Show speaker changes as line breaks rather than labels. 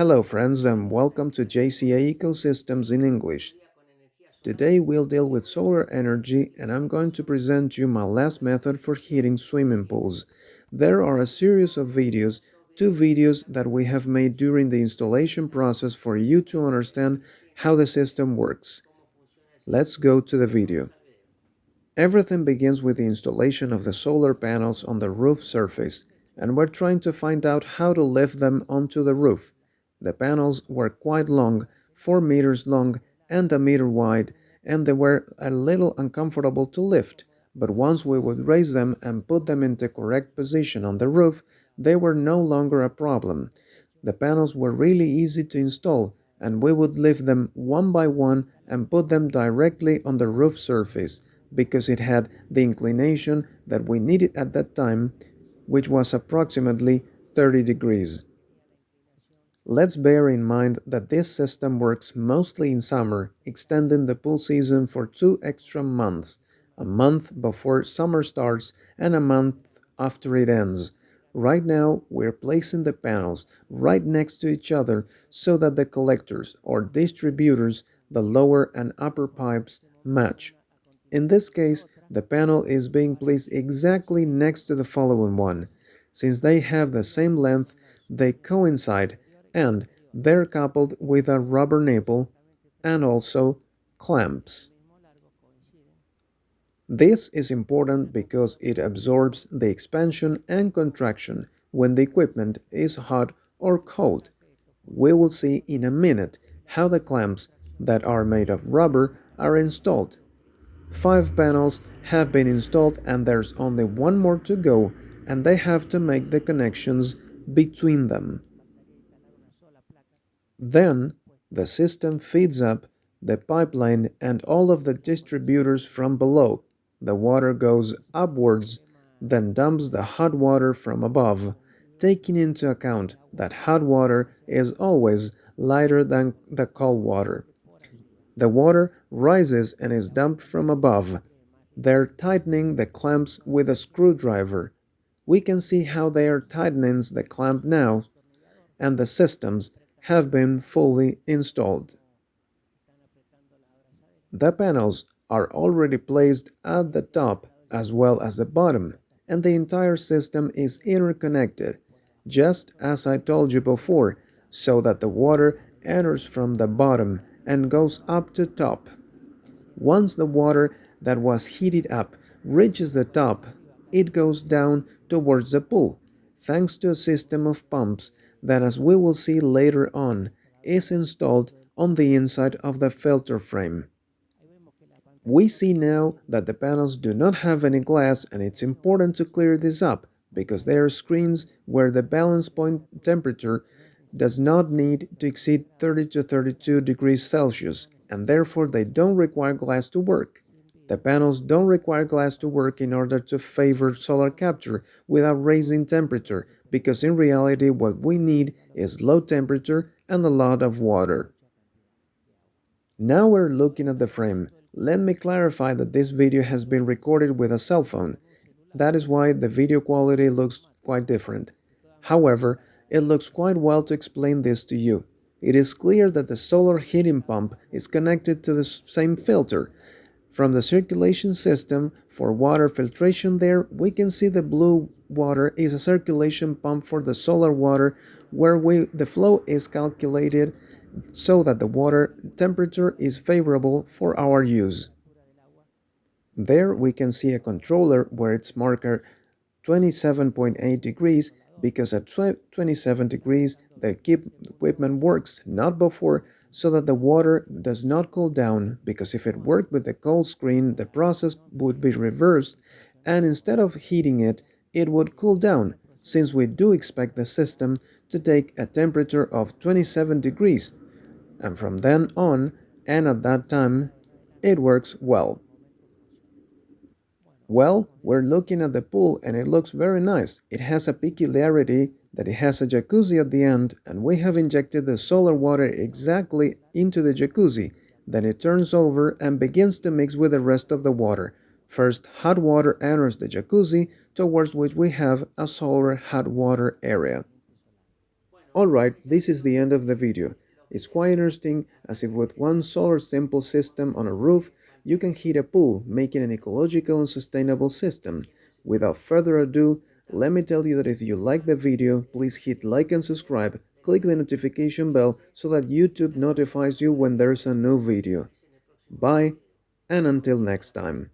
Hello, friends, and welcome to JCA Ecosystems in English. Today we'll deal with solar energy, and I'm going to present you my last method for heating swimming pools. There are a series of videos, two videos that we have made during the installation process for you to understand how the system works. Let's go to the video. Everything begins with the installation of the solar panels on the roof surface, and we're trying to find out how to lift them onto the roof. The panels were quite long, 4 meters long and a meter wide, and they were a little uncomfortable to lift, but once we would raise them and put them into correct position on the roof, they were no longer a problem. The panels were really easy to install, and we would lift them one by one and put them directly on the roof surface because it had the inclination that we needed at that time, which was approximately 30 degrees. Let's bear in mind that this system works mostly in summer, extending the pool season for 2 extra months, a month before summer starts and a month after it ends. Right now, we're placing the panels right next to each other so that the collectors or distributors, the lower and upper pipes, match. In this case, the panel is being placed exactly next to the following one. Since they have the same length, they coincide and they're coupled with a rubber nipple and also clamps. This is important because it absorbs the expansion and contraction when the equipment is hot or cold. We will see in a minute how the clamps that are made of rubber are installed. 5 panels have been installed and there's only one more to go, and they have to make the connections between them. Then the system feeds up the pipeline and all of the distributors from below. The water goes upwards, then dumps the hot water from above, taking into account that hot water is always lighter than the cold water. The water rises and is dumped from above. They're tightening the clamps with a screwdriver. We can see how they are tightening the clamp now, and the systems have been fully installed. The panels are already placed at the top as well as the bottom, and the entire system is interconnected, just as I told you before, so that the water enters from the bottom and goes up to top. Once the water that was heated up reaches the top, it goes down towards the pool, thanks to a system of pumps that, as we will see later on, is installed on the inside of the filter frame. We see now that the panels do not have any glass, and it's important to clear this up because they are screens where the balance point temperature does not need to exceed 30 to 32 degrees Celsius, and therefore they don't require glass to work. The panels don't require glass to work in order to favor solar capture without raising temperature, because in reality what we need is low temperature and a lot of water. Now we're looking at the frame. Let me clarify that this video has been recorded with a cell phone. That is why the video quality looks quite different. However, it looks quite well to explain this to you. It is clear that the solar heating pump is connected to the same filter. From the circulation system for water filtration there, we can see the blue water is a circulation pump for the solar water where the flow is calculated so that the water temperature is favorable for our use. There we can see a controller where it's marked 27.8 degrees because at 27 degrees the equipment works, not before, so that the water does not cool down, because if it worked with the cold screen the process would be reversed and instead of heating it, it would cool down, since we do expect the system to take a temperature of 27 degrees, and from then on, and at that time, it works well. Well, we're looking at the pool and it looks very nice. It has a peculiarity that it has a jacuzzi at the end, and we have injected the solar water exactly into the jacuzzi. Then it turns over and begins to mix with the rest of the water. First, hot water enters the jacuzzi, towards which we have a solar hot water area. Alright, this is the end of the video. It's quite interesting as if with one solar simple system on a roof, you can heat a pool, making an ecological and sustainable system. Without further ado, let me tell you that if you like the video, please hit like and subscribe, click the notification bell so that YouTube notifies you when there's a new video. Bye, and until next time.